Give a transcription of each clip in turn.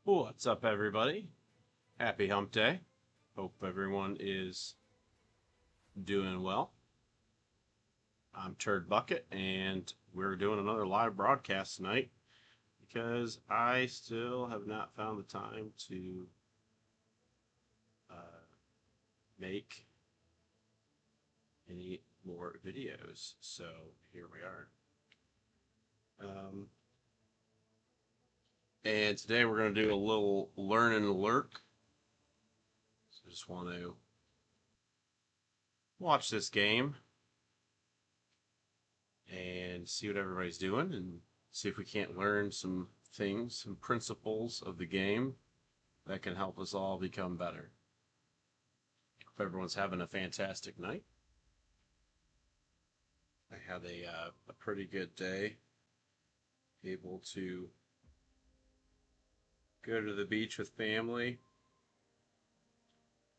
What's up, everybody? Happy Hump Day. Hope everyone is doing well. I'm Turd Bucket, and we're doing another live broadcast tonight because I still have not found the time to make any more videos. So here we are. And today we're going to do a little learn and lurk. So I just want to watch this game and see what everybody's doing and see if we can't learn some things, some principles of the game that can help us all become better. Hope everyone's having a fantastic night. I had a pretty good day. Able to go to the beach with family,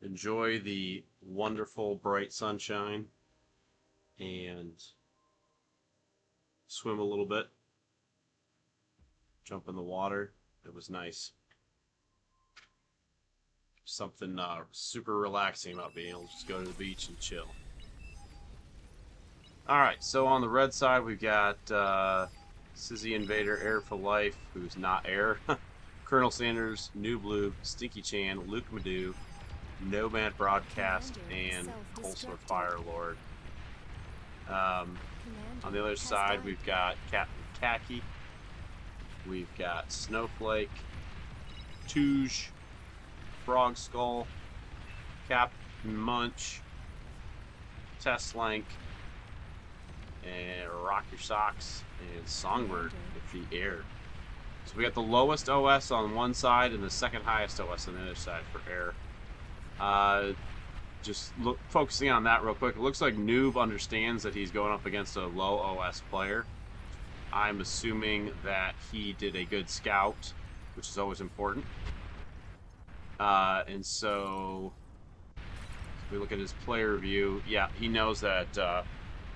enjoy the wonderful bright sunshine, and swim a little bit, jump in the water. It was nice. Something super relaxing about being able to just go to the beach and chill. Alright, so on the red side we've got Sizzy Invader, Air for Life, who's not Air, Colonel Sanders, New Blue, Stinky Chan, Luke Madoo, Nomad Broadcast, and Coalsor Firelord. On the other side we've got Captain Khaki, we've got Snowflake, Touge, Frog Skull, Captain Munch, Testlank, and Rock Your Socks, and Songbird with the air. So we got the lowest OS on one side and the second highest OS on the other side for air. Just focusing on that real quick, it looks like Noob understands that he's going up against a low OS player. I'm assuming that he did a good scout, which is always important. And so if we look at his player view, yeah, he knows that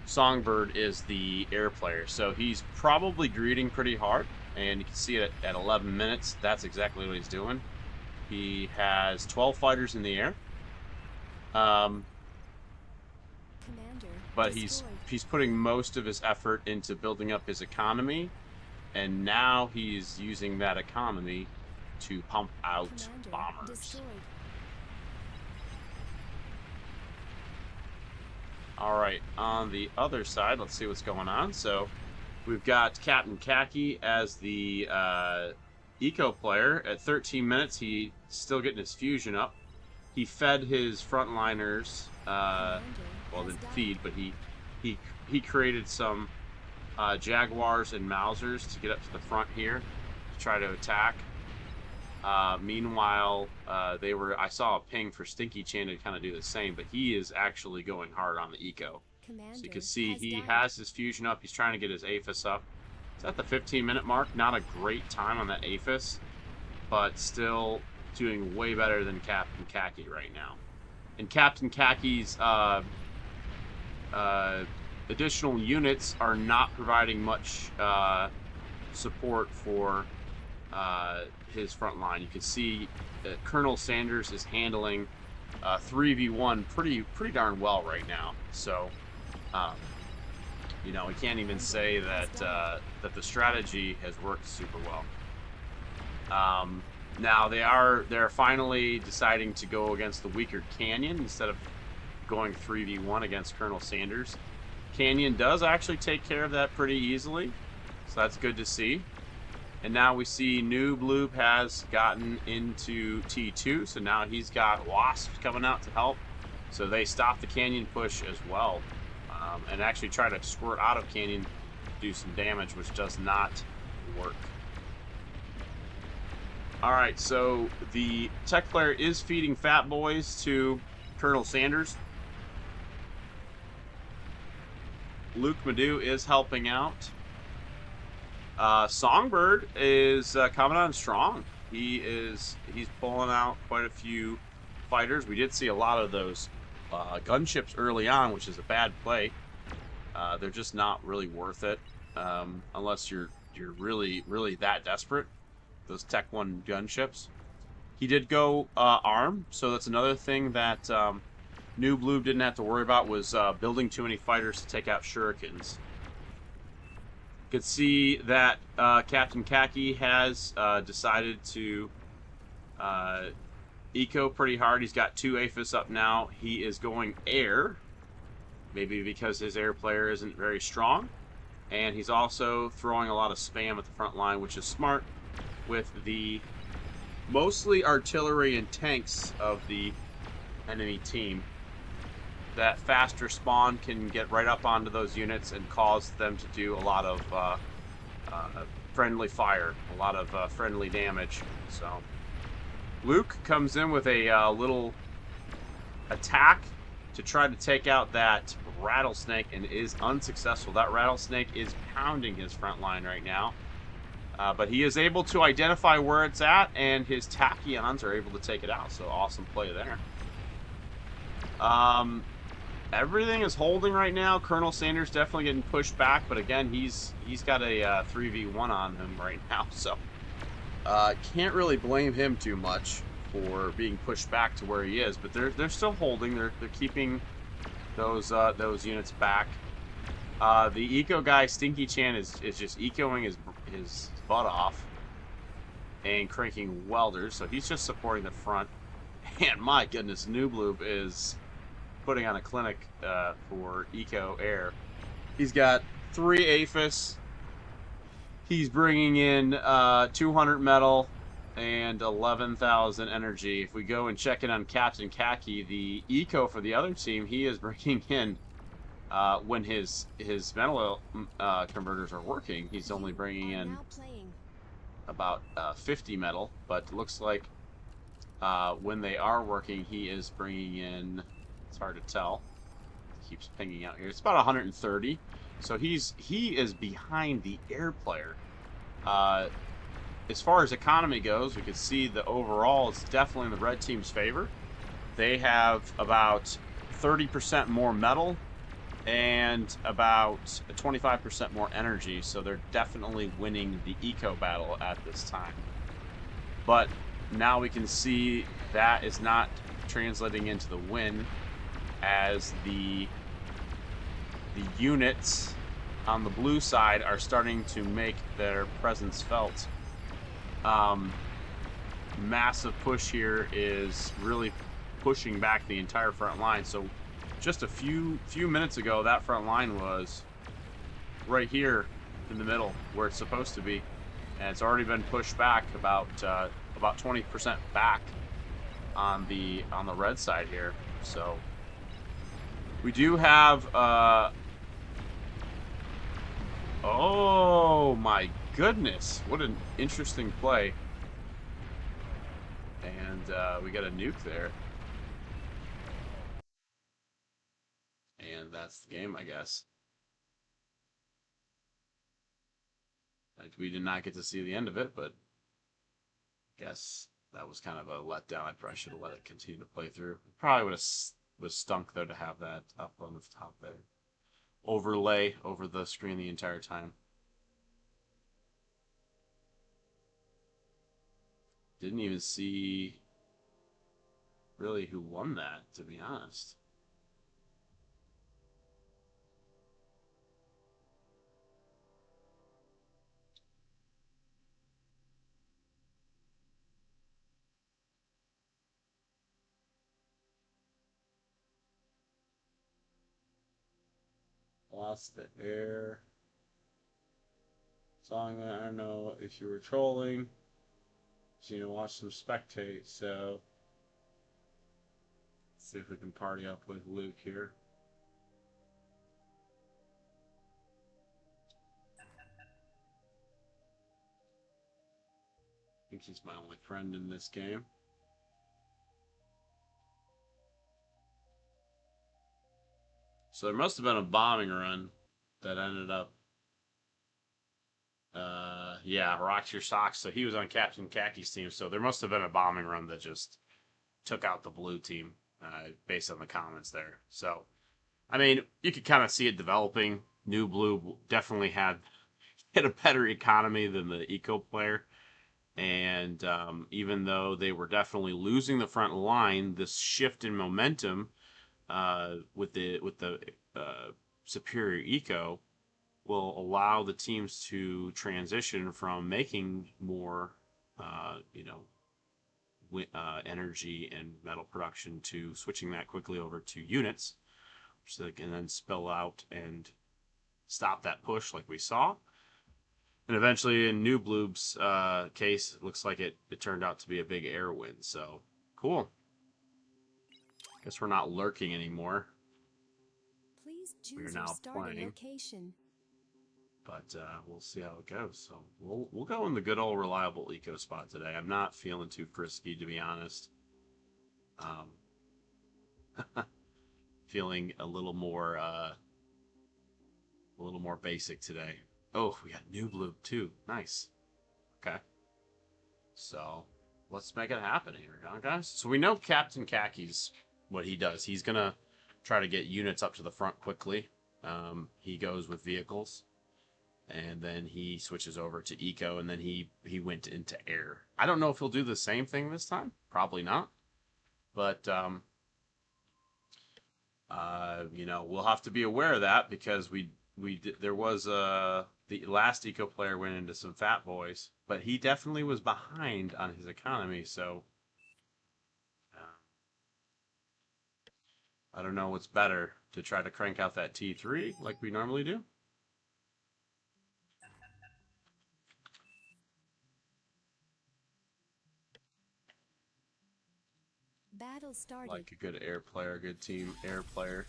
Songbird is the air player, so he's probably greeting pretty hard, and you can see it at 11 minutes. That's exactly what he's doing. He has 12 fighters in the air, but he's putting most of his effort into building up his economy, and now he's using that economy to pump out bombers. Alright, on the other side, let's see what's going on. So, we've got Captain Khaki as the eco player. At 13 minutes, he's still getting his fusion up. He fed his frontliners, well, didn't feed, but he created some Jaguars and Mausers to get up to the front here to try to attack. Meanwhile, I saw a ping for Stinky Chan to kind of do the same, but he is actually going hard on the eco. So you can see he has his fusion up. He's trying to get his APHIS up. It's at the 15-minute mark. Not a great time on that APHIS, but still doing way better than Captain Khaki right now. And Captain Khaki's additional units are not providing much support for his front line. You can see that Colonel Sanders is handling 3v1 pretty darn well right now. So, you know, we can't even say that that the strategy has worked super well. Now they're finally deciding to go against the weaker Canyon instead of going 3v1 against Colonel Sanders. Canyon does actually take care of that pretty easily, so that's good to see. And now we see Noob Loop has gotten into T2, so now he's got Wasps coming out to help. So they stop the Canyon push as well, and actually try to squirt out of Canyon, do some damage, which does not work. Alright, so the tech player is feeding Fat Boys to Colonel Sanders. Luke Madoo is helping out. Songbird is coming on strong. He's pulling out quite a few fighters. We did see a lot of those gunships early on, which is a bad play. They're just not really worth it unless you're really that desperate. those Tech 1 gunships. He did go arm, so that's another thing that New Blue didn't have to worry about was building too many fighters to take out shurikens. You could see that Captain Khaki has decided to eco pretty hard. He's got 2 APHIS up now. He is going air, maybe because his air player isn't very strong. And he's also throwing a lot of spam at the front line, which is smart with the mostly artillery and tanks of the enemy team. That faster spawn can get right up onto those units and cause them to do a lot of friendly fire, a lot of friendly damage. So Luke comes in with a little attack to try to take out that rattlesnake and is unsuccessful. That rattlesnake is pounding his front line right now. But he is able to identify where it's at, and his tachyons are able to take it out. So awesome play there. Everything is holding right now. Colonel Sanders definitely getting pushed back, but again, he's got a 3v1 on him right now. So can't really blame him too much for being pushed back to where he is. But they're still holding. They're keeping those units back. The eco guy Stinky Chan is just ecoing his butt off and cranking welders, so he's just supporting the front. And my goodness, Noobloob is putting on a clinic for eco air. He's got 3 APHIS. He's bringing in 200 metal and 11,000 energy. If we go and check in on Captain Khaki, the eco for the other team, he is bringing in when his metal converters are working, he's only bringing in about 50 metal, but it looks like when they are working, he is bringing in, it's hard to tell, it keeps pinging out here, it's about 130, so he is behind the air player. As far as economy goes, we can see the overall it's definitely in the red team's favor. They have about 30% more metal and about 25% more energy, so they're definitely winning the eco battle at this time. But now we can see that is not translating into the win, as the units on the blue side are starting to make their presence felt. Massive push here is really pushing back the entire front line. So just a few minutes ago, that front line was right here in the middle where it's supposed to be, and it's already been pushed back about 20% back on the red side here. So we do have oh my goodness, what an interesting play. And we got a nuke there. And that's the game, I guess. We did not get to see the end of it, but I guess that was kind of a letdown. I probably should have let it continue to play through. Probably would have was stunk, though, to have that up on the top there. Overlay over the screen the entire time. Didn't even see really who won that, to be honest. Lost the air. Song, I don't know if you were trolling. So, you know, watch some spectate, so let's see if we can party up with Luke here. I think he's my only friend in this game. So there must have been a bombing run that ended up yeah, rocks your socks. So he was on Captain Khaki's team, so there must have been a bombing run that just took out the blue team, based on the comments there. So, I mean, you could kind of see it developing. New Blue definitely had a better economy than the Eco player. And even though they were definitely losing the front line, this shift in momentum with the superior eco will allow the teams to transition from making more, you know, energy and metal production to switching that quickly over to units, so they can then spill out and stop that push like we saw. And eventually, in New Bloob's case, it looks like it turned out to be a big air win. So cool. Guess we're not lurking anymore. Please We are choose your now starting playing. location. But we'll see how it goes. So we'll go in the good old reliable eco spot today. I'm not feeling too frisky, to be honest. Um, feeling a little more basic today. Oh, we got new blue too. Nice. Okay. So let's make it happen here, huh, guys? So we know Captain Kaki's what he does. He's gonna try to get units up to the front quickly. He goes with vehicles, and then he switches over to eco, and then he went into air. I don't know if he'll do the same thing this time. Probably not. But you know, we'll have to be aware of that because there was the last eco player went into some fat boys, but he definitely was behind on his economy. So I don't know what's better to try to crank out that T3 like we normally do. Battle started. Like a good air player, good team air player.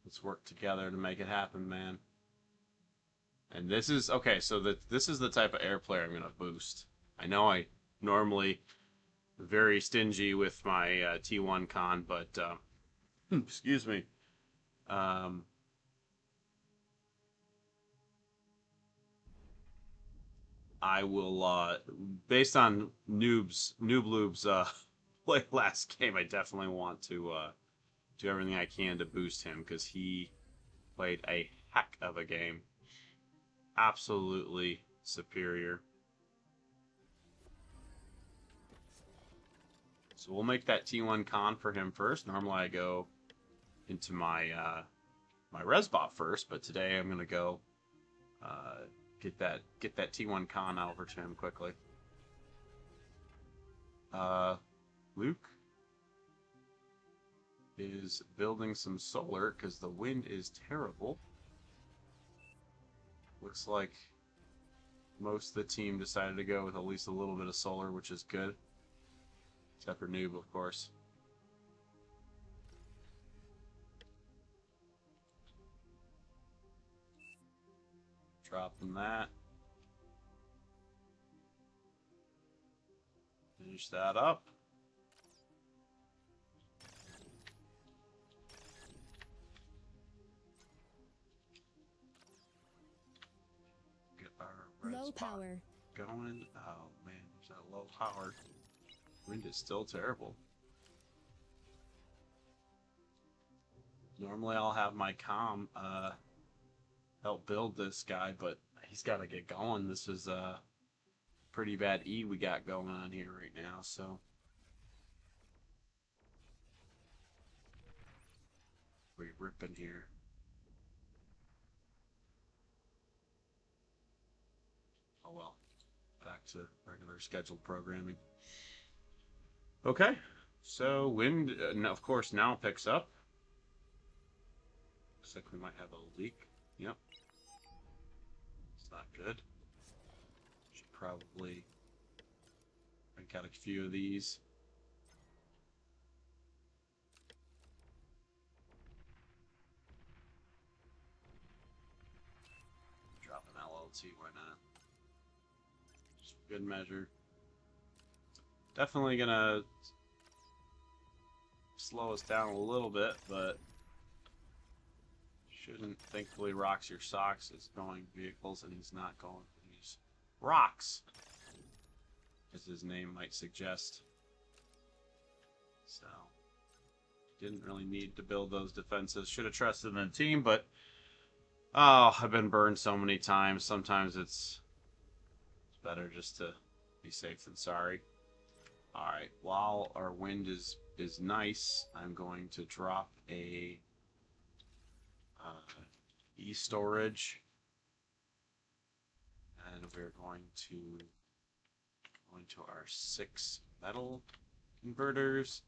Let's work together to make it happen, man. And this is okay. So this is the type of air player I'm gonna boost. I know I normally very stingy with my T1 con, but excuse me. Um, I will, based on Noob Loob's play last game, I definitely want to do everything I can to boost him because he played a heck of a game. Absolutely superior. So we'll make that T1 con for him first. Normally I go into my Resbot first, but today I'm gonna go uh, get that T1 con over to him quickly. Uh, Luke is building some solar because the wind is terrible. Looks like most of the team decided to go with at least a little bit of solar, which is good. Except for Noob, of course. Dropping that. Finish that up. Get our red Low spot power. going. Oh man, there's that low power. Wind is still terrible. Normally I'll have my comm help build this guy, but he's got to get going. This is a pretty bad E we got going on here right now, so we're ripping here. Oh well, back to regular scheduled programming. Okay, so wind, of course, now picks up. Looks like we might have a leak. Yep, it's not good. Should probably crank out a few of these. Drop an LLT, why not? Just good measure. Definitely gonna slow us down a little bit, but shouldn't. Thankfully, Rocks Your Socks is going vehicles, and he's not going these rocks, as his name might suggest. So, didn't really need to build those defenses. Should have trusted in the team, but oh, I've been burned so many times. Sometimes it's better just to be safe than sorry. All right. While our wind is nice, I'm going to drop a e-storage, and we're going to go into our 6 metal converters.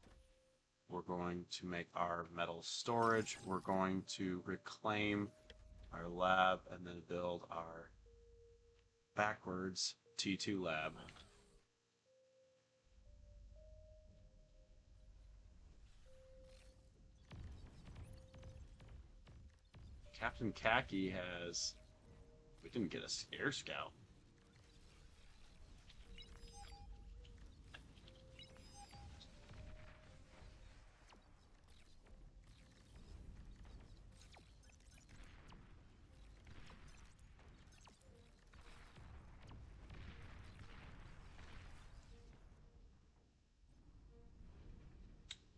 We're going to make our metal storage. We're going to reclaim our lab and then build our backwards T2 lab. Captain Khaki has... We didn't get a air scout.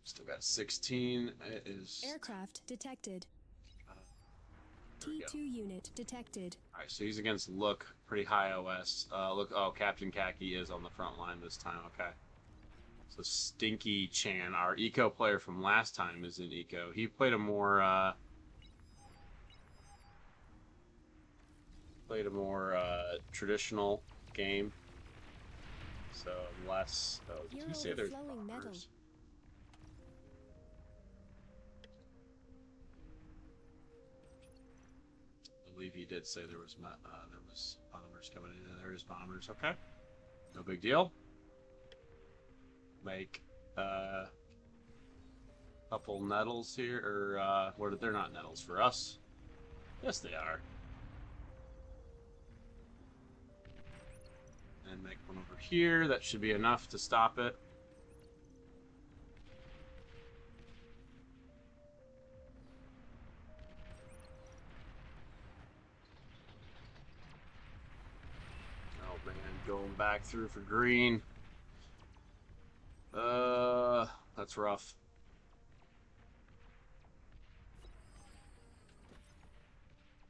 Still got 16. It is... Aircraft detected. There we go. T2 unit detected. Alright, so he's against Look, pretty high OS. Look, oh, Captain Khaki is on the front line this time, okay. So Stinky Chan, our eco player from last time, is in eco. He played a more, traditional game. So less... Oh, did he say there's bombers? I believe he did say there was bombers coming in. There is bombers. Okay, no big deal. Make a couple nettles here, or what? They're not nettles for us. Yes, they are. And make one over here. That should be enough to stop it. Going back through for green. That's rough.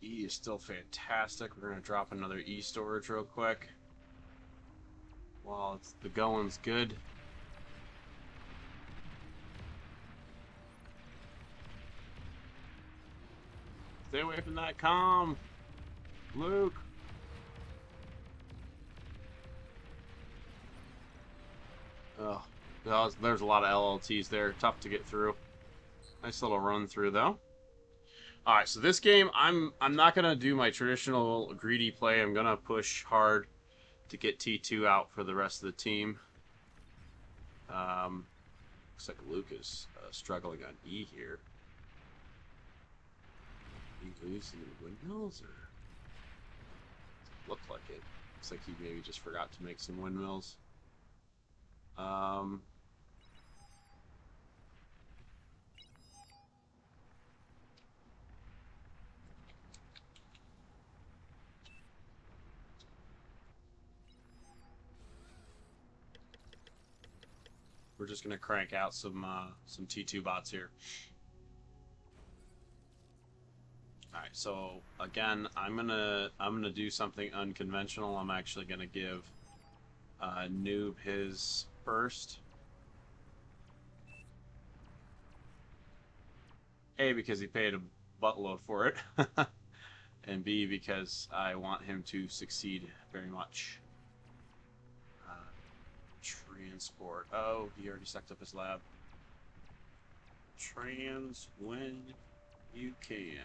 E is still fantastic. We're gonna drop another E storage real quick. While the going's good. Stay away from that comm, Luke. Oh, there's a lot of LLTs there. Tough to get through. Nice little run through though. All right, so this game, I'm not gonna do my traditional greedy play. I'm gonna push hard to get T2 out for the rest of the team. Looks like Luke is struggling on E here. He losing the windmills, or looked like it. Looks like he maybe just forgot to make some windmills. We're just gonna crank out some T2 bots here. All right, so again, I'm gonna do something unconventional. I'm actually gonna give Noob his first. A, because he paid a buttload for it, and B, because I want him to succeed very much. Transport. Oh, he already sucked up his lab. Trans when you can.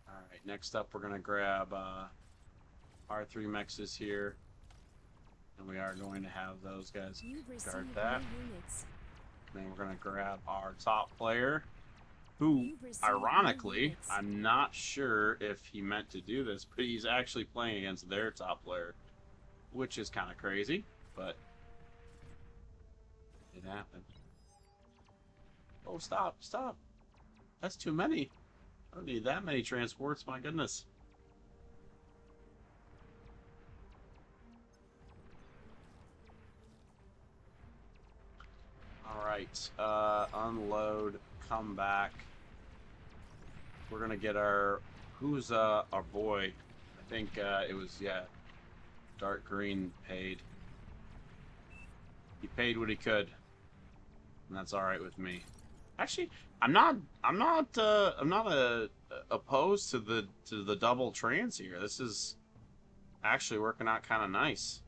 Alright, next up we're going to grab R3 mexes here. And we are going to have those guys guard that. Then we're going to grab our top player, who, ironically, I'm not sure if he meant to do this, but he's actually playing against their top player. Which is kind of crazy, but it happened. Oh, stop, stop. That's too many. I don't need that many transports, my goodness. Alright, unload, come back. We're gonna get our, who's our boy? I think it was, yeah, Dark green paid. He paid what he could. And that's alright with me. Actually, I'm not opposed to the double trans here. This is actually working out kind of nice.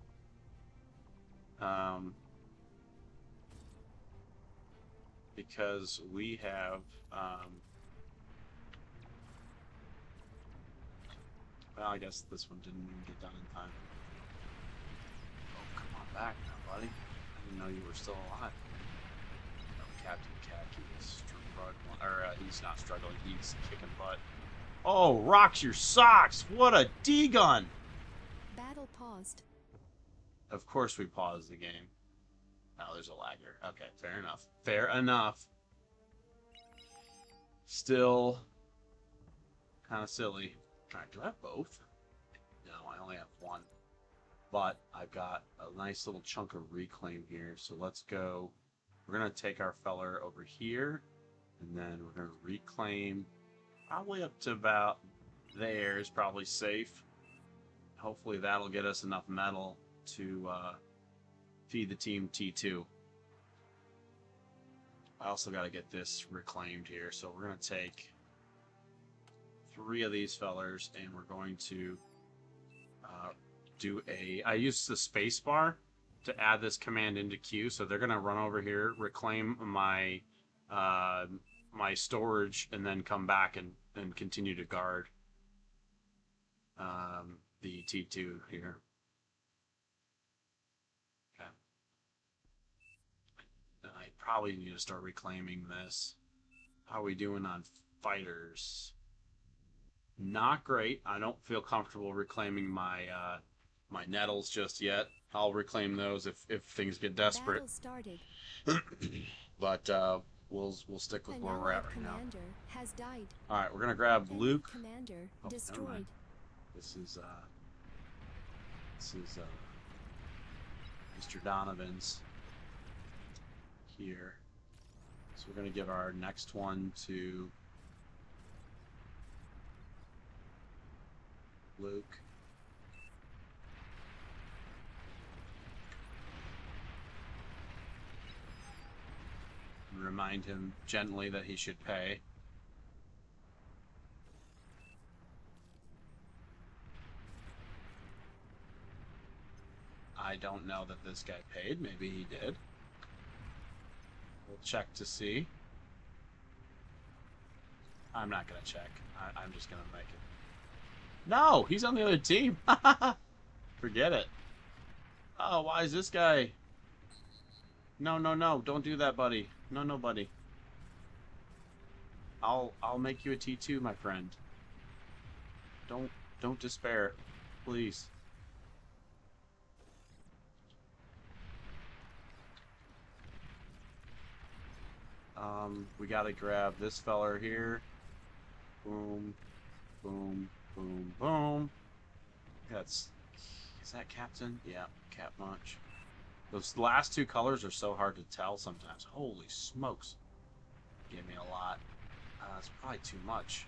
Because we have well, I guess this one didn't even get done in time. Oh, come on back now, buddy. I didn't know you were still alive. Oh, Captain Khaki is struggling, or he's not struggling, he's kicking butt. Oh, rocks your socks! What a D-gun! Battle paused. Of course we paused the game. Oh, there's a lagger. Okay, fair enough. Fair enough. Still kind of silly. Alright, do I have both? No, I only have one. But I've got a nice little chunk of reclaim here. So let's go. We're going to take our feller over here. And then we're going to reclaim probably up to about there is probably safe. Hopefully that'll get us enough metal to feed the team T2. I also got to get this reclaimed here. So we're going to take 3 of these fellers, and we're going to do a... I used the space bar to add this command into queue, so they're going to run over here, reclaim my my storage, and then come back and continue to guard the T2 here. Okay. I probably need to start reclaiming this. How are we doing on fighters? Not great. I don't feel comfortable reclaiming my my nettles just yet. I'll reclaim those if things get desperate. Battle started. But we'll stick with An where we're at allied right now. commander has died. All right, we're gonna grab Enemy Luke. commander Oh, never destroyed. mind. This is Mr. Donovan's here. So we're gonna give our next one to Luke. And remind him gently that he should pay. I don't know that this guy paid. Maybe he did. We'll check to see. I'm not gonna check. I'm just gonna make it. No, he's on the other team. Forget it. Oh, why is this guy? No, no, no! Don't do that, buddy. No, no, buddy. I'll make you a T2, my friend. Don't despair, please. We gotta grab this feller here. Boom, boom, boom, boom. Is that Captain? Yeah, Cap Munch. Those last 2 colors are so hard to tell sometimes. Holy smokes. Give me a lot. It's probably too much.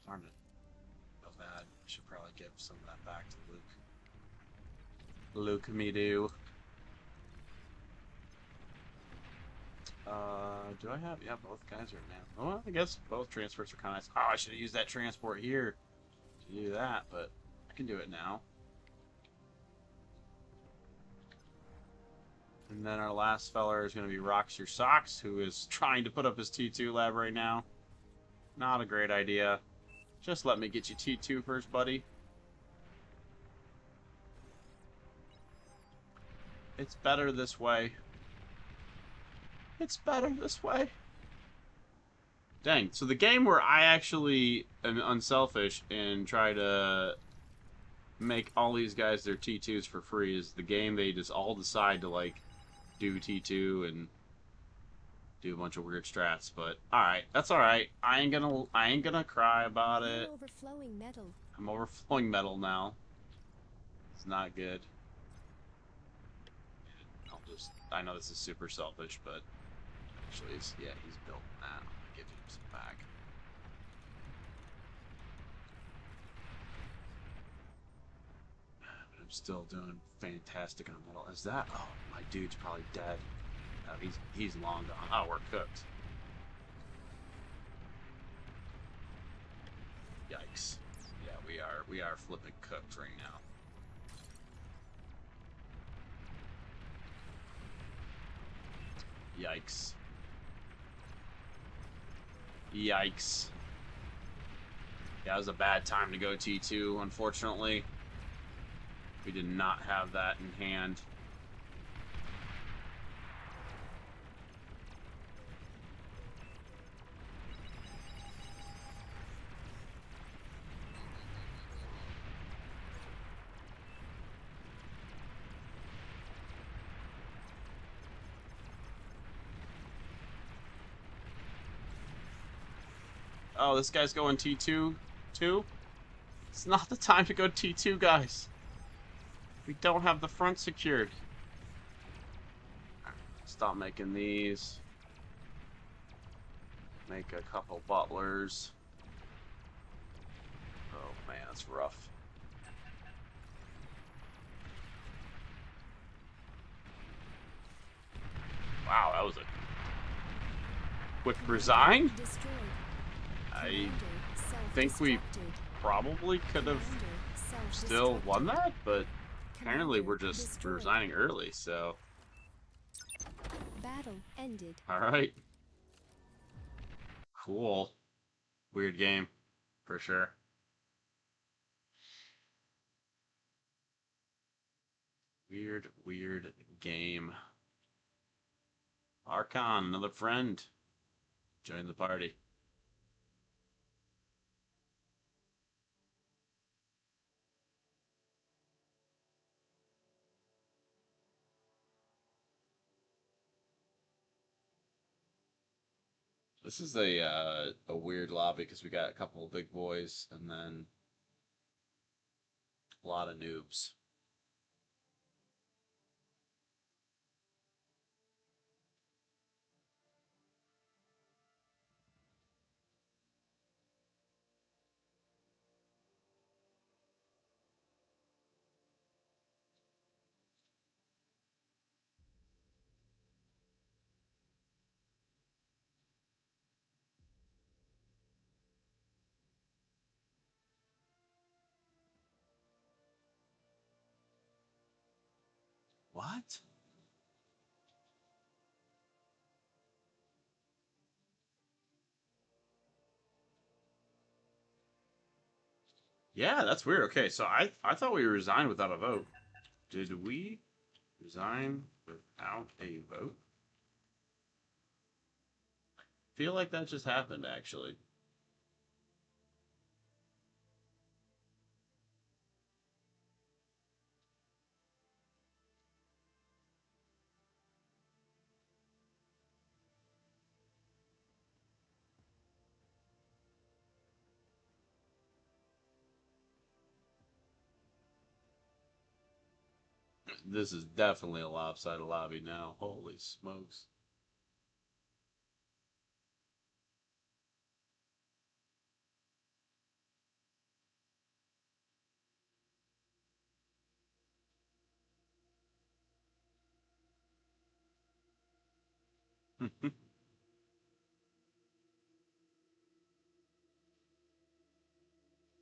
Darn it. Feel bad. I should probably give some of that back to Luke. Luke me do. Do I have... Yeah, both guys are now. Well, I guess both transfers are kind of nice. Oh, I should have used that transport here to do that, but I can do it now. And then our last feller is going to be Rocks Your Socks, who is trying to put up his T2 lab right now. Not a great idea. Just let me get you T2 first, buddy. It's better this way. It's better this way. Dang. So the game where I actually am unselfish and try to make all these guys their T2s for free is the game they just all decide to, like, do T2 and do a bunch of weird strats. But alright, that's alright. I ain't gonna cry about it. Overflowing metal. I'm overflowing metal now. It's not good. I know this is super selfish, but actually, he's built now. some back. But I'm still doing fantastic on metal. Is that? Oh, my dude's probably dead. He's long gone. Oh, we're cooked. Yikes. Yeah, we are flipping cooked right now. Yikes. Yikes. Yeah, it was a bad time to go T2, unfortunately. We did not have that in hand. Oh, this guy's going T2 too? It's not the time to go T2, guys. We don't have the front secured. Stop making these. Make a couple butlers. Oh man, that's rough. Wow, that was a quick resign. I think we probably could have still won that, but apparently we're just resigning early, so. Battle ended. Alright. Cool. Weird game, for sure. Weird game. Archon, another friend. Join the party. This is a weird lobby because we got a couple of big boys and then a lot of noobs. What? Yeah, that's weird. Okay, so I thought we resigned without a vote. Did we resign without a vote? Feel like that just happened actually. This is definitely a lopsided lobby now. Holy smokes.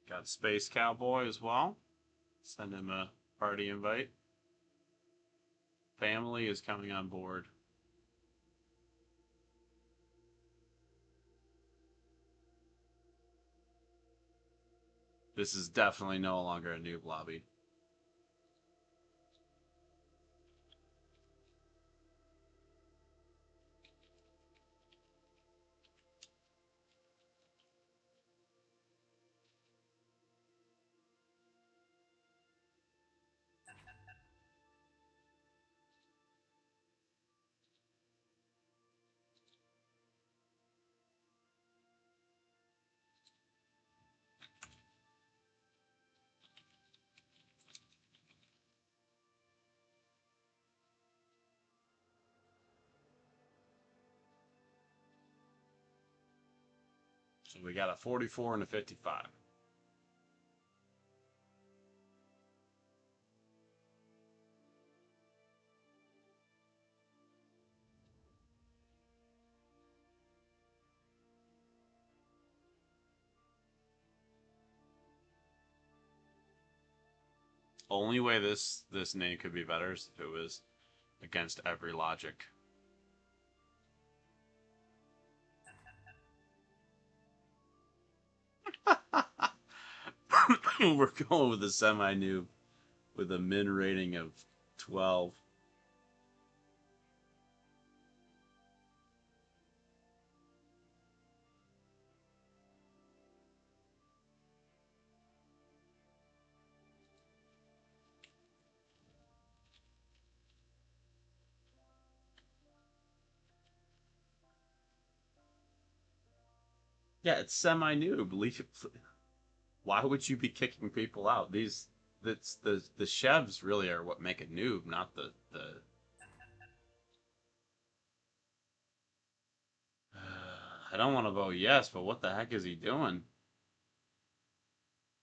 Got Space Cowboy as well. Send him a party invite. Family is coming on board. This is definitely no longer a noob lobby. So we got a 44 and a 55. Only way this name could be better is if it was against every logic. We're going with a semi-noob with a min rating of 12. Yeah, it's semi-noob. Why would you be kicking people out? That's the chefs really are what make a noob, not the. I don't want to vote yes, but what the heck is he doing?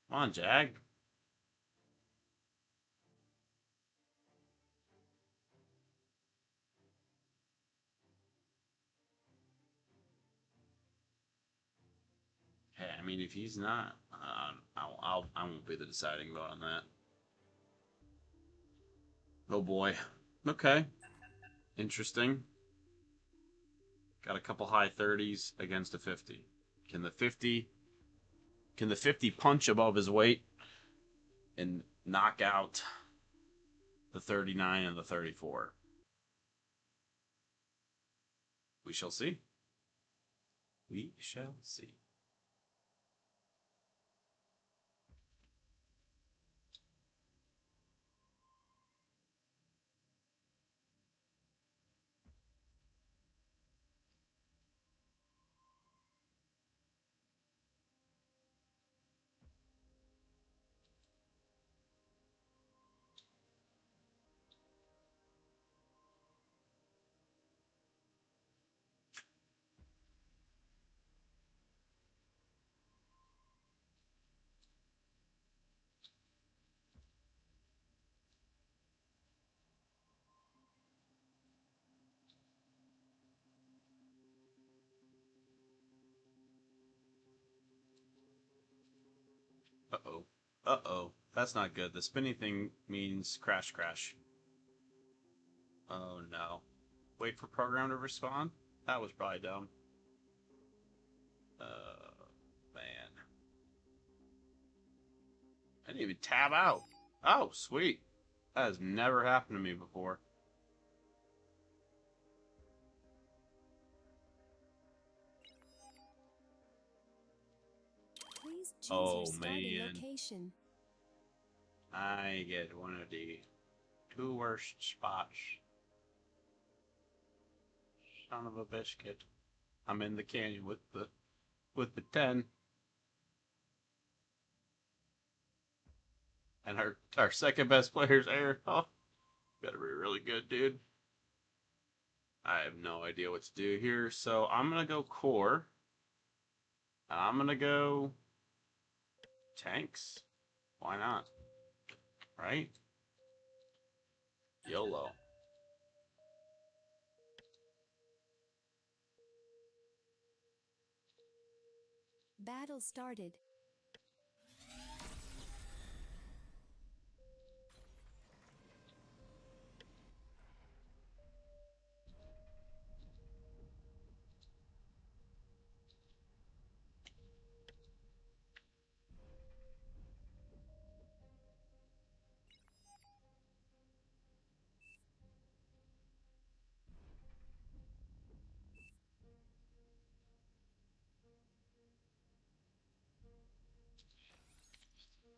Come on, Jag. Hey, I mean, if he's not, I won't be the deciding vote on that. Oh boy. Okay. Interesting. Got a couple high 30s against a 50. Can the 50 can the 50 punch above his weight and knock out the 39 and the 34? We shall see. We shall see. Uh-oh. Uh-oh. That's not good. The spinny thing means crash crash. Oh no. Wait for program to respond? That was probably dumb. Man. I didn't even tab out. Oh, sweet. That has never happened to me before. Please choose your Oh starting man. location. I get one of the two worst spots. Son of a biscuit. I'm in the canyon with the 10. And our second best player's Air. Oh, better be really good, dude. I have no idea what to do here, so I'm gonna go core. I'm gonna go tanks. Why not? Right? YOLO. Battle started.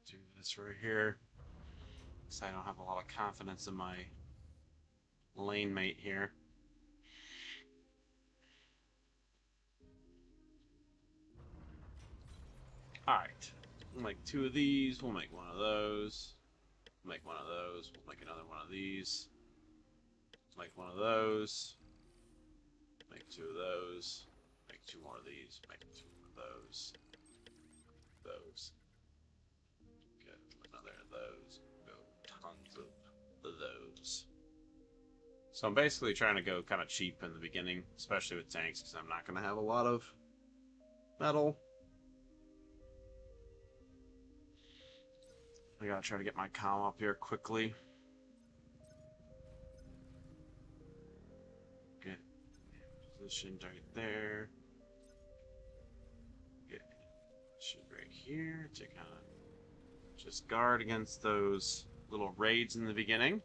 Do this right here. Because I don't have a lot of confidence in my lane mate here. Alright. We'll make two of these. We'll make one of those. We'll make one of those. We'll make another one of these. Make one of those. Make two of those. Make two more of these. Make two of those. Those. Get another of those. Go tons of those. So I'm basically trying to go kind of cheap in the beginning, especially with tanks, because I'm not going to have a lot of metal. I gotta try to get my comm up here quickly. Get positioned right there. Get positioned right here to kind of just guard against those little raids in the beginning,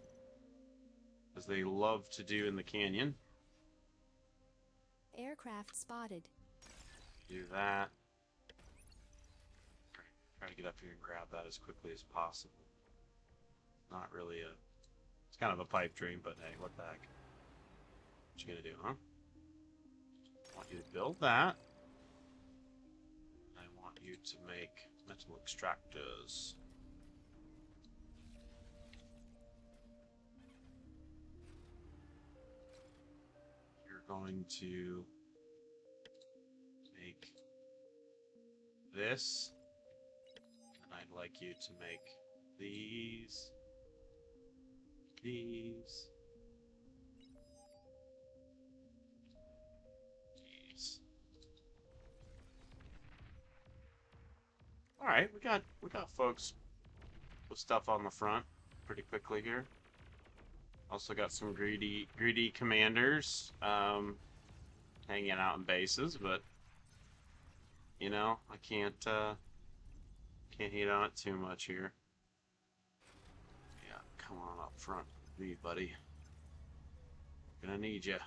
as they love to do in the canyon. Aircraft spotted. Do that. Try to get up here and grab that as quickly as possible. Not really a... It's kind of a pipe dream, but hey, what the heck. What you gonna do, huh? I want you to build that. I want you to make metal extractors. You're going to make this. And I'd like you to make these. These. These. Alright, we got folks with stuff on the front pretty quickly here. Also got some greedy commanders hanging out in bases, but you know, I can't hate on it too much here. Yeah, come on up front with me, buddy. Gonna need you.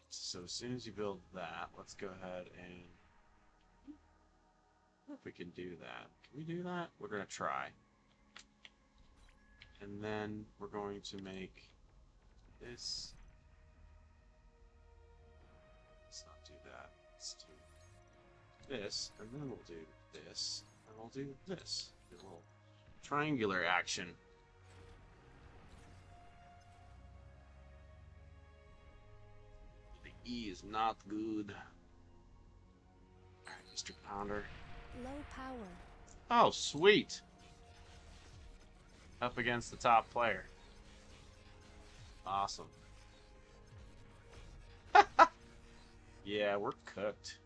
So as soon as you build that, let's go ahead and if we can do that. Can we do that? We're gonna try. And then we're going to make this. Let's not do that. Let's do this, and then we'll do this, and we'll do this. A little triangular action. The E is not good. Alright, Mr. Pounder. Low power. Oh, sweet! Up against the top player. Awesome. Yeah, we're cooked.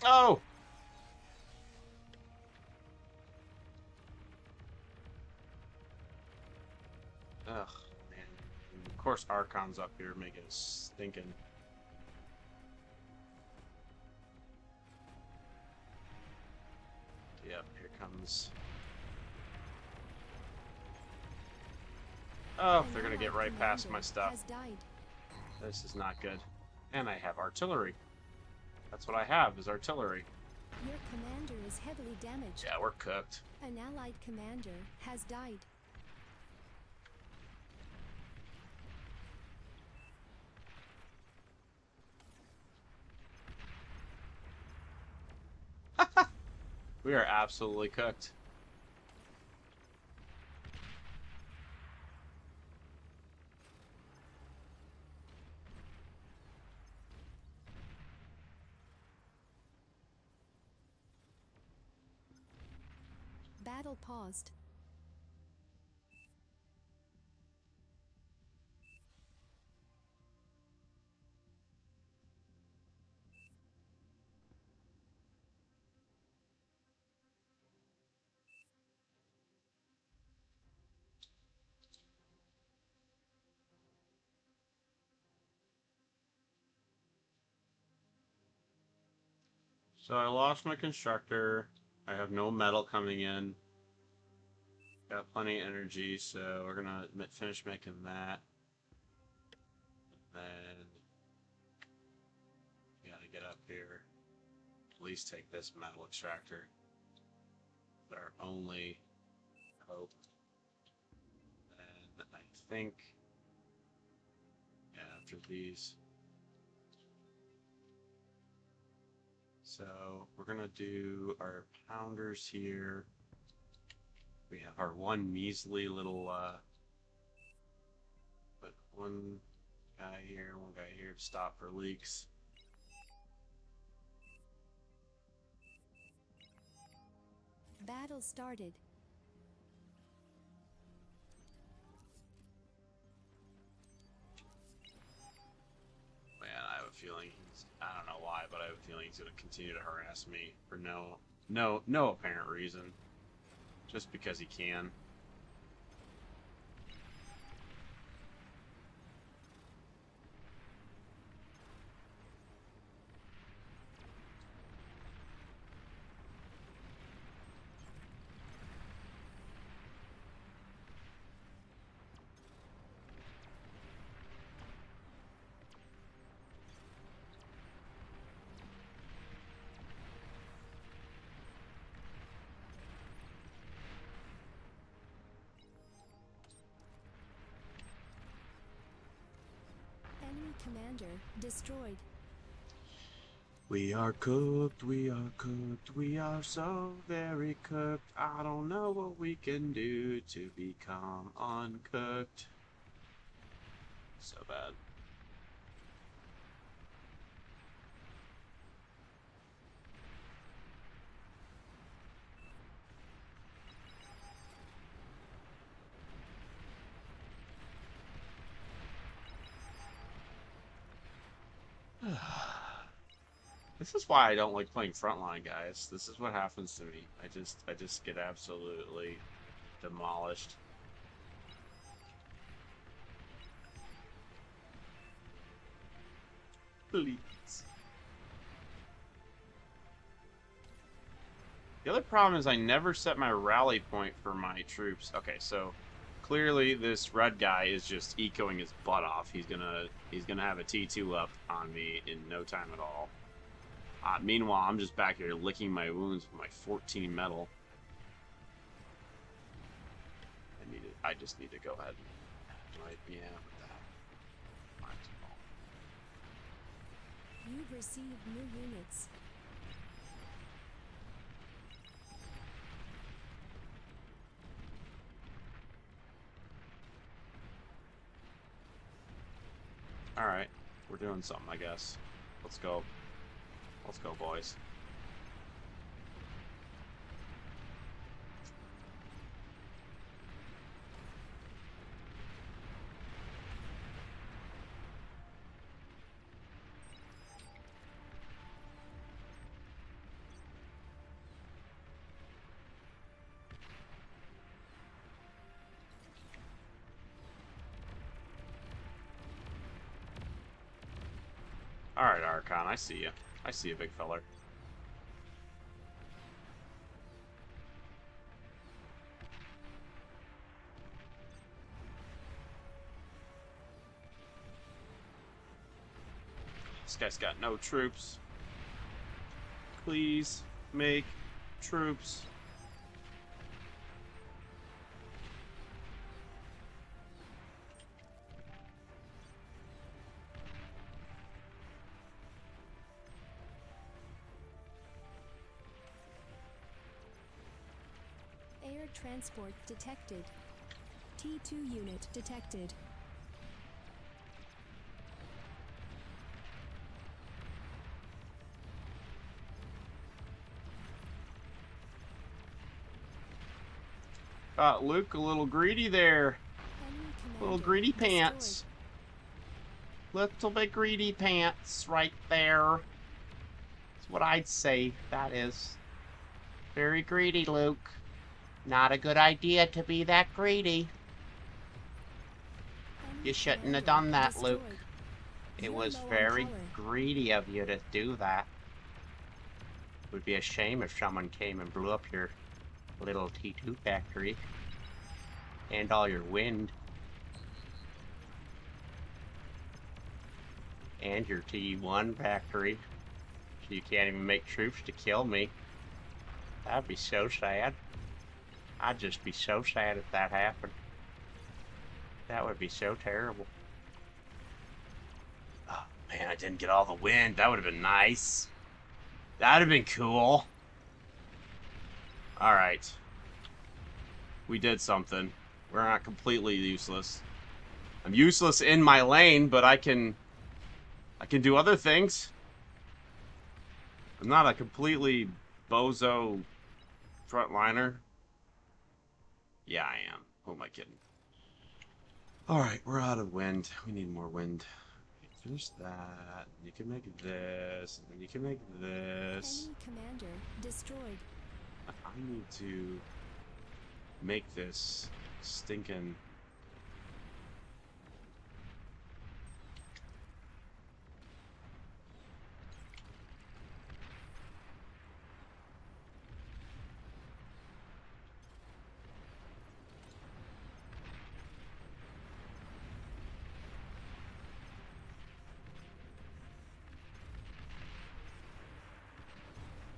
Oh! Ugh, man. And of course, Archon's up here making it stinking. Yep, here comes. Oh, they're gonna get right past my stuff. This is not good. And I have artillery. That's what I have, is artillery. Your commander is heavily damaged. Yeah, we're cooked. An allied commander has died. We are absolutely cooked. Battle paused. So I lost my constructor. I have no metal coming in. Got plenty of energy, so we're gonna finish making that. Then we gotta get up here. At least take this metal extractor. Our only hope. think. Yeah, after these. So we're gonna do our pounders here. We have our one measly little, but one guy here, one guy here to stop for leaks. Battle started. Man, I have a feeling I don't know why, but I have a feeling he's gonna continue to harass me for no apparent reason. Just because he can. Enemy commander destroyed. We are cooked, we are so very cooked. I don't know what we can do to become uncooked. So bad. This is why I don't like playing frontline, guys. This is what happens to me. I just get absolutely demolished. Please. The other problem is I never set my rally point for my troops. Okay, so clearly this red guy is just ecoing his butt off. He's gonna have a T2 up on me in no time at all. Meanwhile, I'm just back here licking my wounds with my 14 metal. I just need to go ahead and right me out with that. Might as well. You've received new units. Alright, we're doing something, I guess. Let's go. Let's go, boys. Alright, Archon, I see you. I see you, big feller. This guy's got no troops. Please make troops. Air transport detected. T2 unit detected. Luke, a little greedy there. Enemy Little commander greedy destroyed. pants. Little bit greedy pants right there. That's what I'd say, that is. Very greedy, Luke. Not a good idea to be that greedy. Enemy You shouldn't have commander done that, destroyed. Luke. It You're was low on very power. greedy of you to do that. It would be a shame if someone came and blew up your little T2 factory. And all your wind. And your T1 factory. So you can't even make troops to kill me. That'd be so sad. I'd just be so sad if that happened. That would be so terrible. Oh, man, I didn't get all the wind. That would have been nice. That would have been cool. Alright. We did something. We're not completely useless. I'm useless in my lane, but I can do other things. I'm not a completely bozo frontliner. Yeah, I am. Who am I kidding? Alright, we're out of wind. We need more wind. Finish that. You can make this, and then you can make this. Enemy commander destroyed. I need to make this stinking...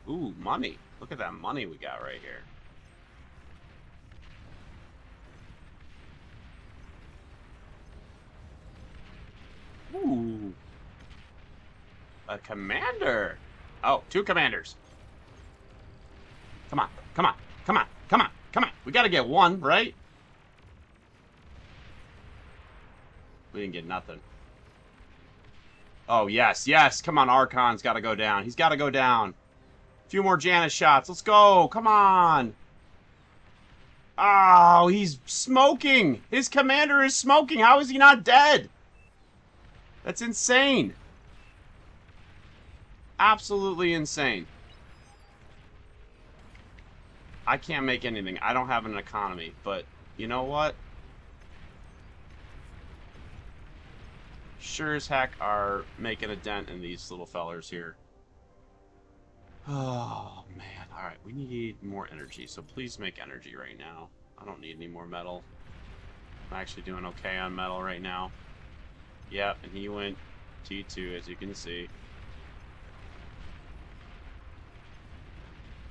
Ooh, money. Look at that money we got right here. Ooh. A commander. Oh, 2 commanders. Come on, come on, come on, come on, come on. We gotta get 1, right? We didn't get nothing. Oh, yes, yes. Come on, Archon's gotta go down. He's gotta go down. A few more Janus shots. Let's go. Come on. Oh, he's smoking. His commander is smoking. How is he not dead? That's insane. Absolutely insane. I can't make anything. I don't have an economy. But you know what? Sure as heck are making a dent in these little fellers here. Oh, man. Alright, we need more energy. So please make energy right now. I don't need any more metal. I'm actually doing okay on metal right now. Yep, and he went T2, as you can see.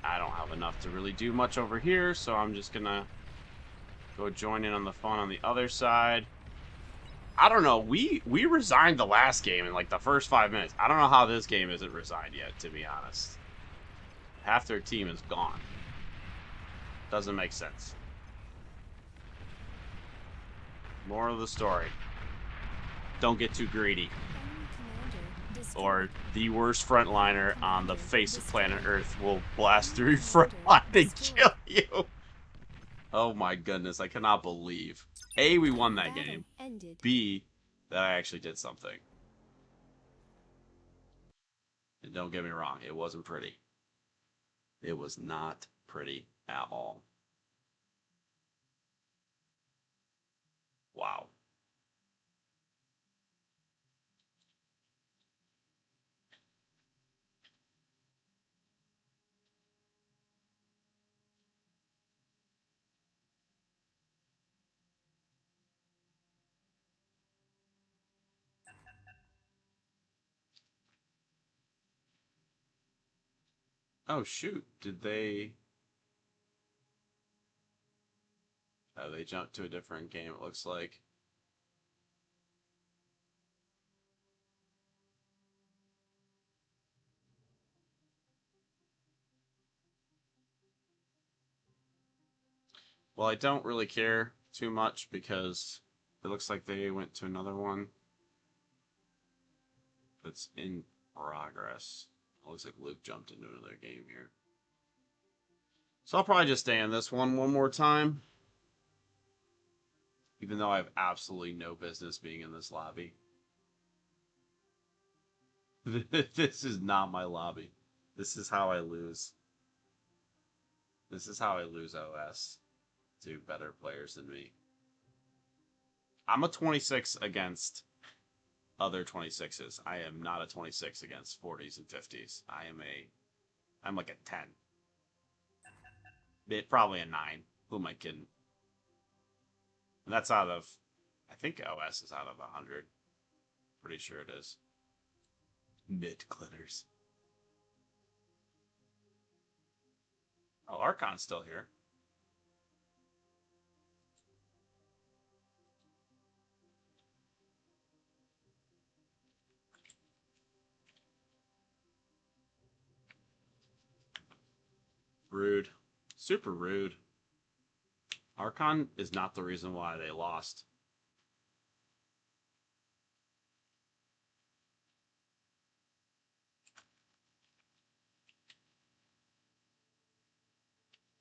I don't have enough to really do much over here, so I'm just gonna go join in on the fun on the other side. I don't know. We resigned the last game in like the first 5 minutes. I don't know how this game isn't resigned yet, to be honest. Half their team is gone. Doesn't make sense. Moral of the story. Don't get too greedy. Or the worst frontliner on the face of planet Earth will blast through your front line and kill you. Oh my goodness, I cannot believe. A, we won that game. B, that I actually did something. And don't get me wrong, it wasn't pretty. It was not pretty at all. Wow. Oh shoot, did they... Oh, they jumped to a different game, it looks like. Well, I don't really care too much because it looks like they went to another one that's in progress. It looks like Luke jumped into another game here. So I'll probably just stay in this one more time. Even though I have absolutely no business being in this lobby. This is not my lobby. This is how I lose. This is how I lose OS to better players than me. I'm a 26 against other 26s. I am not a 26 against 40s and 50s. I'm like a 10. Probably a 9. Who am I kidding? And that's out of, I think OS is out of 100. Pretty sure it is. Mid clitters. Oh, Archon's still here. Rude. Super rude. Archon is not the reason why they lost.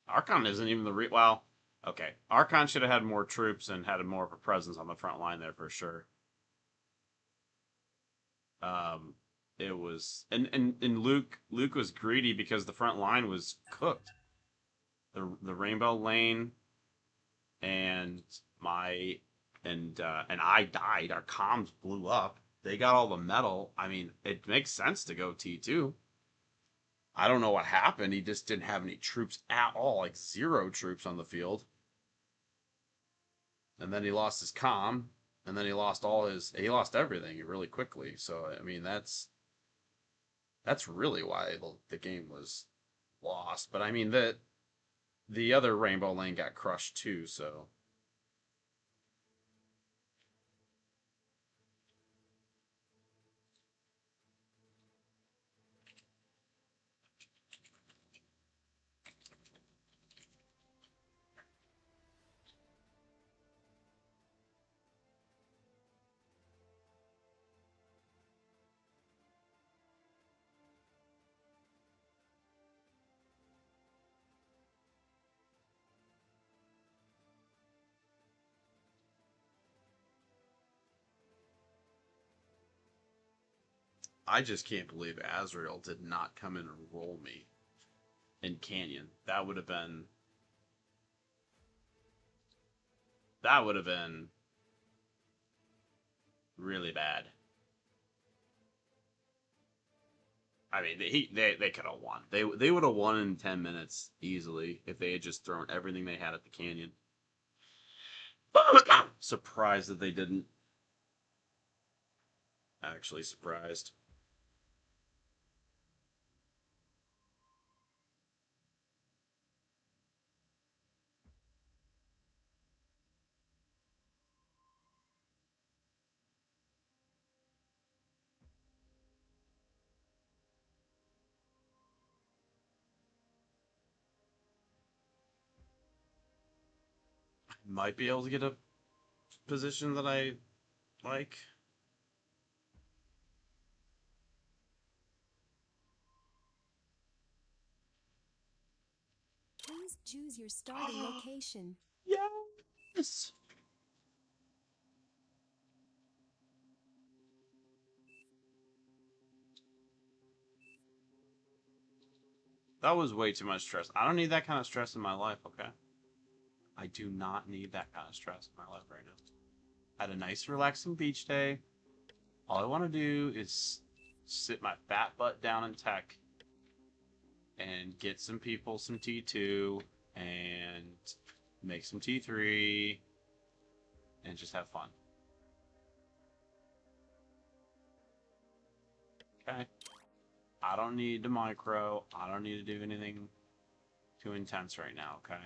Archon isn't even the well. Okay, Archon should have had more troops and had more of a presence on the front line there for sure. Um, it was and Luke was greedy because the front line was cooked. The Rainbow Lane and my and I died. Our comms blew up. They got all the metal. I mean, it makes sense to go T2. I don't know what happened. He just didn't have any troops at all, like zero troops on the field. And then he lost his comm, and then he lost he lost everything really quickly. So I mean, that's really why the game was lost. But I mean the other Rainbow Lane got crushed too. So I just can't believe Azrael did not come in and roll me in Canyon. That would have been really bad. I mean, they could have won. They would have won in 10 minutes easily if they had just thrown everything they had at the canyon. Surprised that they didn't. Actually surprised. Might be able to get a position that I like. Please choose your starting location. Yes. That was way too much stress. I don't need that kind of stress in my life, okay? I do not need that kind of stress in my life right now. I had a nice, relaxing beach day. All I want to do is sit my fat butt down in tech and get some people some T2 and make some T3 and just have fun. Okay? I don't need to micro. I don't need to do anything too intense right now, okay?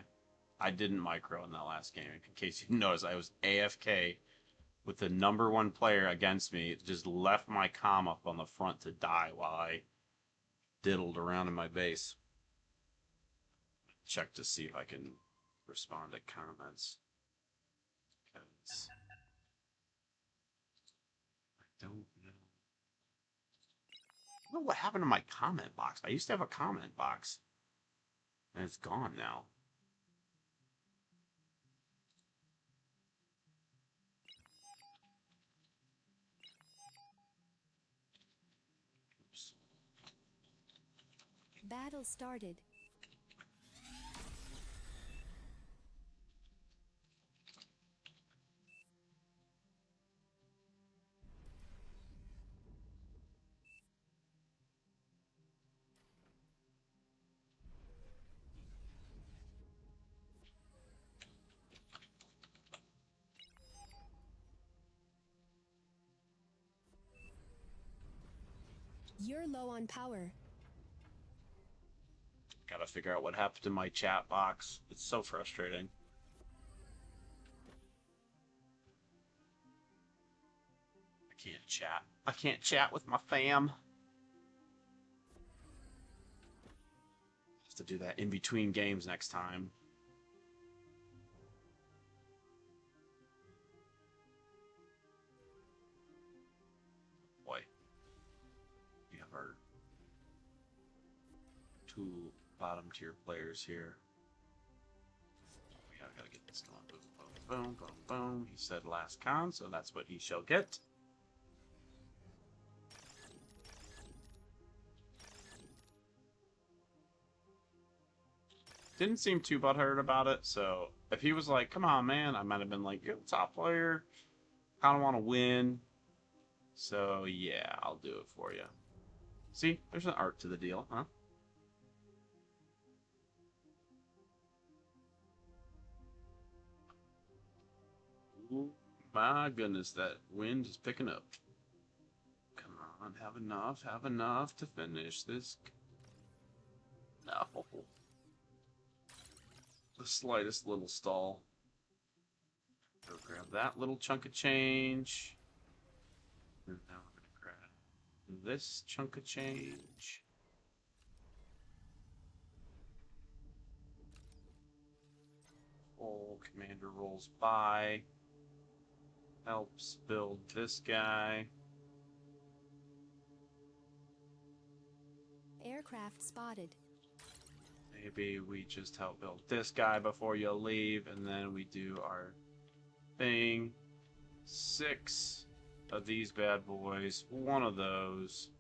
I didn't micro in that last game. In case you noticed, I was AFK with the number one player against me. It just left my comm up on the front to die while I diddled around in my base. Check to see if I can respond to comments. Because I don't know. I don't know what happened to my comment box. I used to have a comment box. And it's gone now. Oops. Battle started. You're low on power. Gotta figure out what happened to my chat box. It's so frustrating. I can't chat. I can't chat with my fam. to do that in between games next time. Boy. We have our 2 bottom tier players here. I gotta get this going. Boom, boom, boom, boom. He said last con, so that's what he shall get. Didn't seem too butthurt about it, so if he was like, come on, man, I might have been like, you're the top player. I don't want to win. So, yeah, I'll do it for you. See, there's an art to the deal, huh? Ooh, my goodness, that wind is picking up. Come on, have enough to finish this. No. The slightest little stall. Go grab that little chunk of change. And now we're going to grab this chunk of change. Full commander rolls by. Helps build this guy. Aircraft spotted. Maybe we just help build this guy before you leave, and then we do our thing. 6 of these bad boys. 1 of those.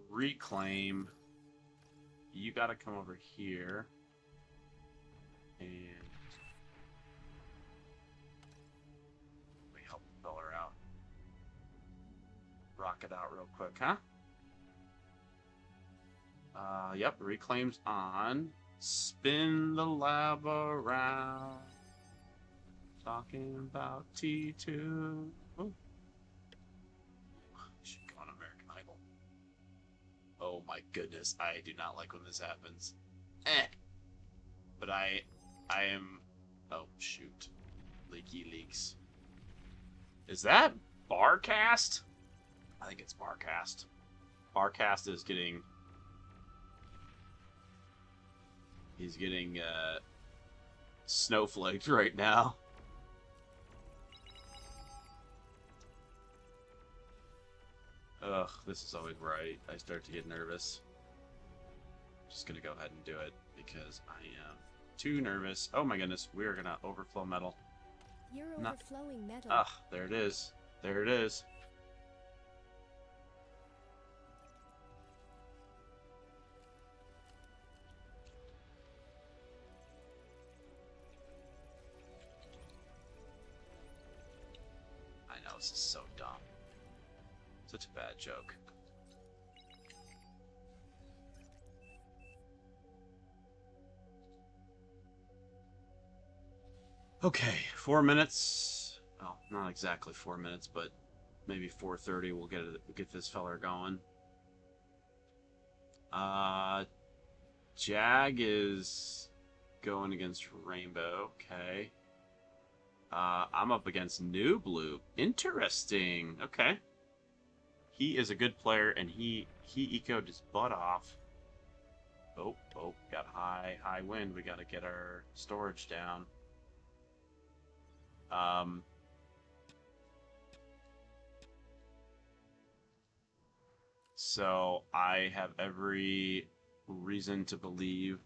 Reclaim. You gotta come over here. And we help the fella out. Rock it out real quick, huh? Yep, reclaim's on. Spin the lava around. Talking about T2. Ooh. Should go on American Idol. Oh my goodness, I do not like when this happens. But I am... Oh, shoot. Leaky leaks. Is that Barcast? I think it's Barcast. Barcast is getting... He's getting, snowflaked right now. Ugh, this is always where I start to get nervous. Just gonna go ahead and do it, because I am too nervous. Oh my goodness, we are gonna overflow metal. You're overflowing metal. Ah, there it is. There it is. I know, this is so dumb. Such a bad joke. Okay, 4 minutes. Well, not exactly 4 minutes, but maybe 4:30. We'll get this feller going. Jag is going against Rainbow. Okay. I'm up against New Blue. Interesting. Okay. He is a good player, and he ecoed his butt off. Oh, got high wind. We got to get our storage down. So I have every reason to believe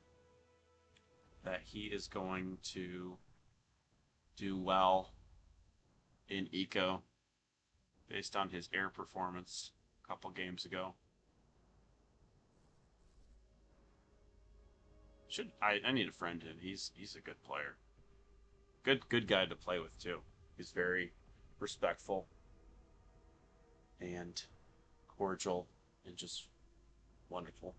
that he is going to do well in eco based on his air performance a couple games ago. I need to friend him. He's a good player. Good guy to play with too. He's very respectful and cordial and just wonderful.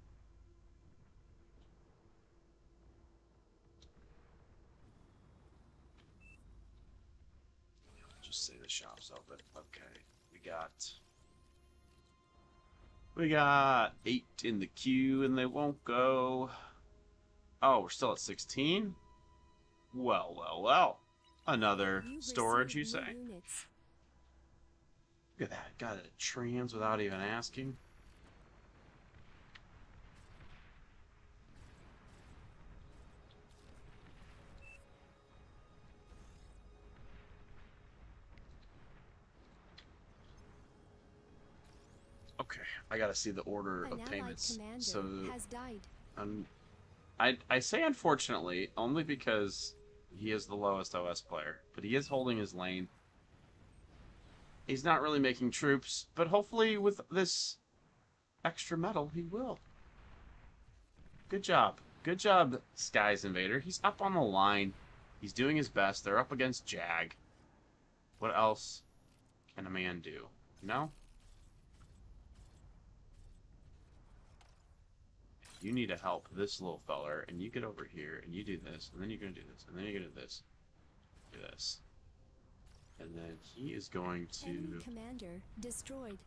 Just say the shop's open. Okay, we got 8 in the queue, and they won't go. Oh, we're still at 16? Well. Another storage, you say? Units. Look at that. Got it trans without even asking. Okay, I gotta see the order An of allied payments. commander So, has died. I say unfortunately only because he is the lowest OS player, but he is holding his lane. He's not really making troops, but hopefully with this extra metal, he will. Good job. Good job, Skies Invader. He's up on the line. He's doing his best. They're up against Jag. What else can a man do? You know? You need to help this little feller, and you get over here, and you do this, and then you're going to do this, and then you're going to do this. Do this. And then he is going Enemy to commander destroyed.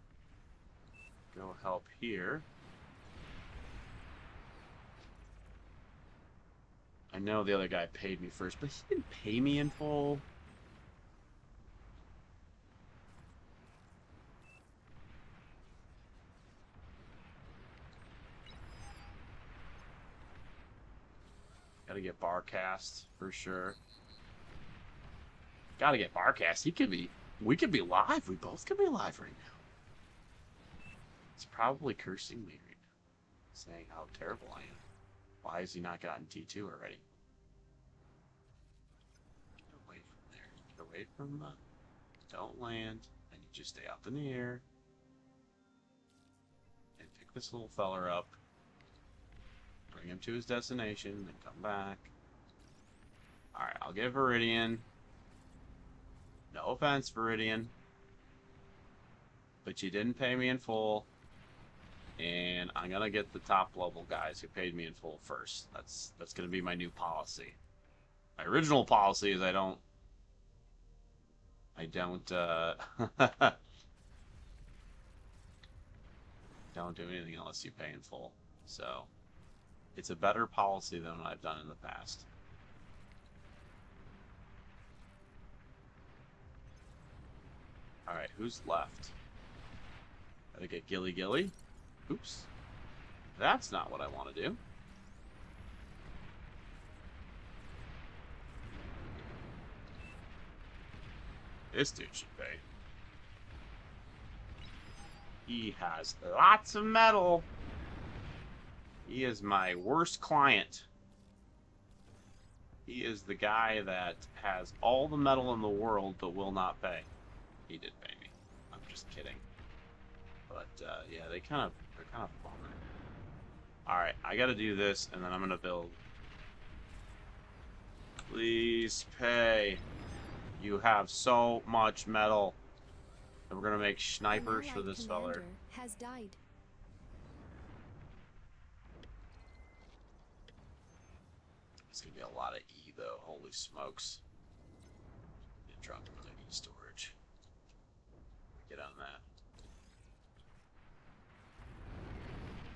go help here. I know the other guy paid me first, but he didn't pay me in full. Gotta get Barcast for sure. Gotta get Barcast. We could be live. We both could be live right now. He's probably cursing me right now, saying how terrible I am. Why has he not gotten T2 already? Get away from there. Get away from don't land. And you just stay up in the air. And pick this little feller up. Bring him to his destination, then come back. Alright, I'll get Viridian. No offense, Viridian. But you didn't pay me in full. And I'm gonna get the top level guys who paid me in full first. That's gonna be my new policy. My original policy is I don't don't do anything unless you pay in full. So it's a better policy than what I've done in the past. Alright, who's left? Gotta get Gilly Gilly. Oops. That's not what I want to do. This dude should pay. He has lots of metal. He is my worst client. He is the guy that has all the metal in the world but will not pay. He did pay me. I'm just kidding. But yeah, they're kind of bummer. All right, I got to do this, and then I'm gonna build. Please pay. You have so much metal. And we're gonna make snipers for this feller. Has died. It's gonna be a lot of E though. Holy smokes! Drop another E storage. Get on that.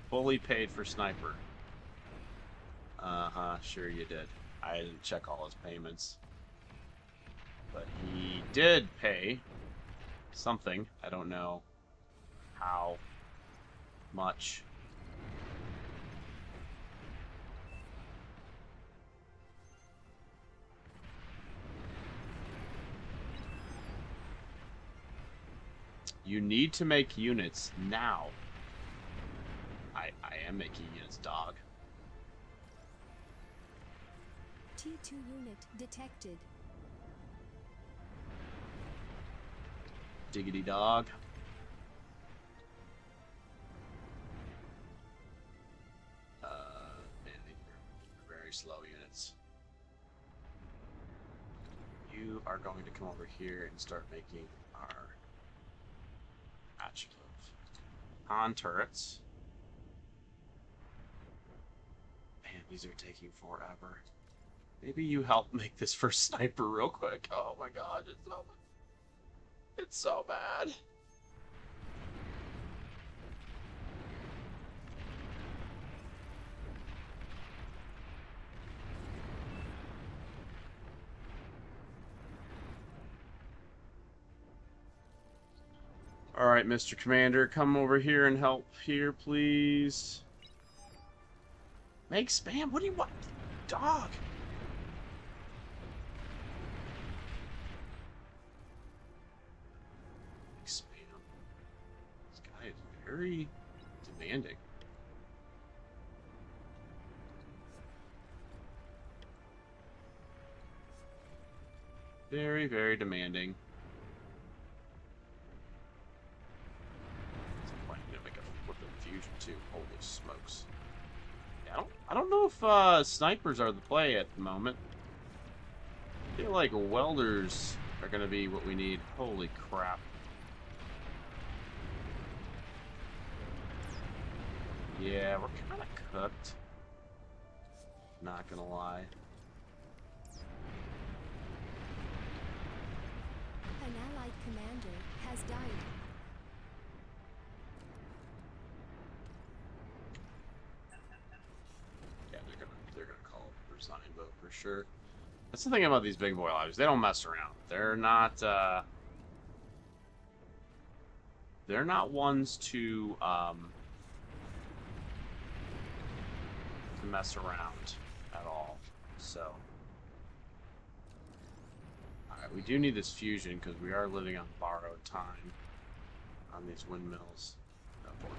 Fully paid for sniper. Sure you did. I didn't check all his payments. But he did pay something. I don't know how much. You need to make units now. I am making units, dog. T2 unit detected. Diggity dog. Man, these are very slow units. You are going to come over here and start making our adjective on turrets. Man, these are taking forever. Maybe you help make this first sniper real quick. Oh my god, it's so bad. Alright, Mr. Commander, come over here and help here, please. Make spam? What do you want? Dog! Spam. This guy is very demanding. Very, very demanding. At some point, I'm gonna make a flippin' fusion too. Holy smokes! Yeah, I don't know if snipers are the play at the moment. I feel like welders are gonna be what we need. Holy crap! Yeah, we're kind of cooked. Not gonna lie. An allied commander has died. Yeah, they're gonna call it a resign vote for sure. That's the thing about these big boy lives. They don't mess around. They're not ones to mess around at all. So, alright, we do need this fusion because we are living on borrowed time on these windmills. Oh, boy.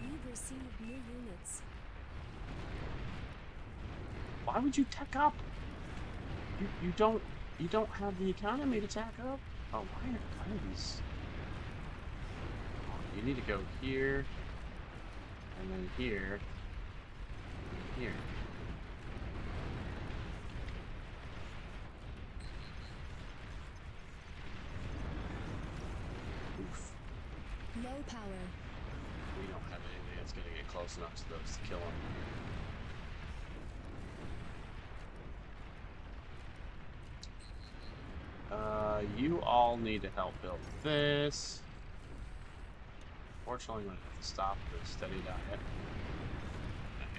You've received new units. Why would you tech up? You don't have the economy to tack up. Oh, why are these? Oh, you need to go here, and then here, and here. Oof. Low power. We don't have anything that's gonna get close enough to those to kill them. You all need to help build this. Fortunately, I'm gonna have to stop the steady diet.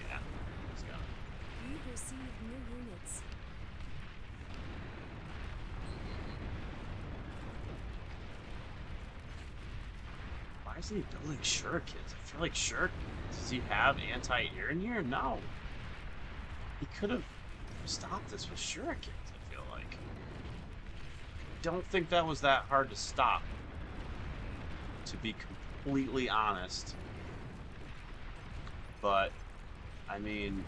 Yeah, let's go. You've received new units. Why is he building shurikens? I feel like does he have anti-air in here? No. He could have stopped this with shurikens, I feel like. Don't think that was that hard to stop, to be completely honest. But, I mean,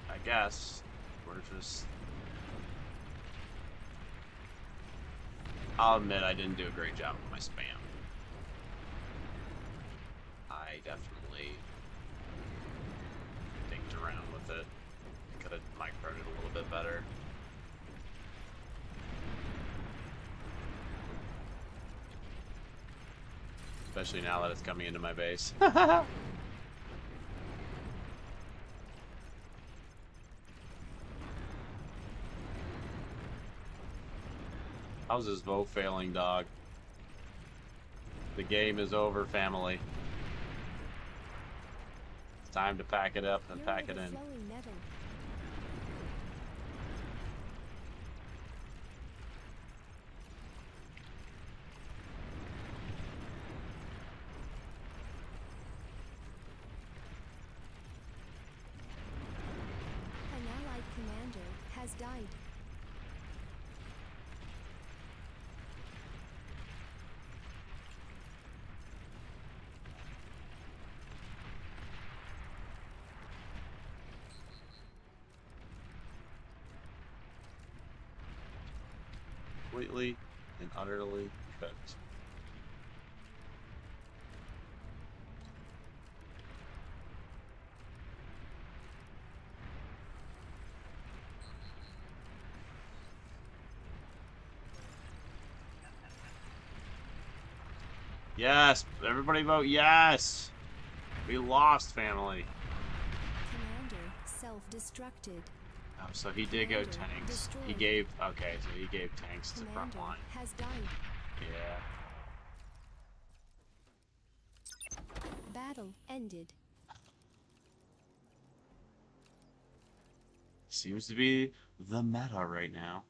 I guess we're just... I'll admit I didn't do a great job with my spam. I definitely dinked around with it. Could have microed it a little bit better. Especially now that it's coming into my base. How's this vote failing, dog? The game is over, family. It's time to pack it up and pack it in. Flowing metal. An allied commander has died. Completely and utterly cooked. Yes! Everybody vote yes! We lost, family. Commander self-destructed. Oh, so he did go Commander tanks. destroyed. He gave... Okay, so he gave tanks to Commander frontline. has died. Yeah. Battle ended. Seems to be the meta right now.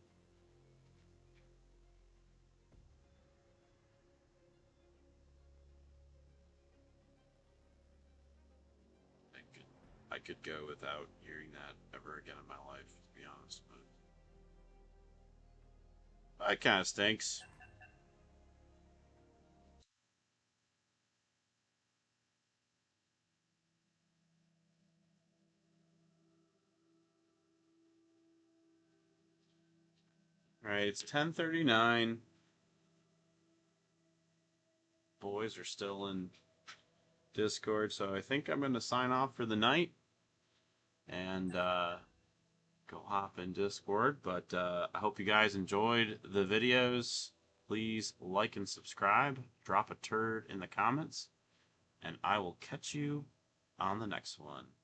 I could go without hearing that ever again in my life, to be honest. But that kind of stinks. All right, it's 10:39. Boys are still in Discord, so I think I'm gonna sign off for the night and go hop in Discord. But I hope you guys enjoyed the videos. Please like and subscribe. Drop a turd in the comments, and I will catch you on the next one.